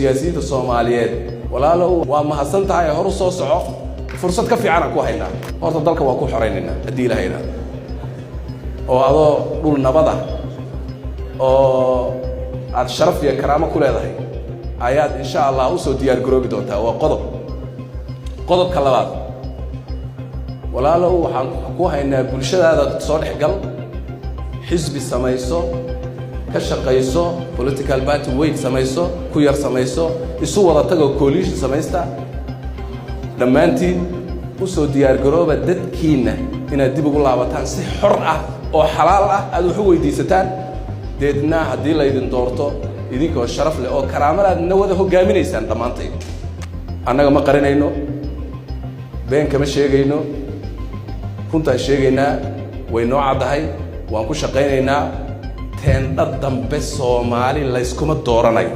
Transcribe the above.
siyaasiyiinta Soomaaliyeed walaalo waa mahadsan tahay hor soo soco fursad ka fiican ku haynaa horta dalka waa ku xoreynayna hadii la hayna oo adoo dhul nabada oo aad sharaf iyo karaamo ku leedahay ayaad insha Allah u soo diyaar garoobi doontaa waa qodobka labaad walaalo waxaan ku haynaa bulshadaada soo dhexgal xisbi samayso ka shaqayso political party weight samayso ku yar samayso isu wada tago coalition samaysta dhammaantiin u soo diyaar garooba dadkiina inaad dib ugu laabataan si xor ah oo xalaal ah aad wax u weydiisataan deedna haddii la idin doorto idinkoo sharaf leh oo karaamadaadna wada hogaaminaysaan dhammaantay annaga ma qarinayno been kama sheegayno runtaan sheegaynaa way noo caddahay waan ku shaqaynaynaa teendha dambe Soomaali la iskuma dooranayo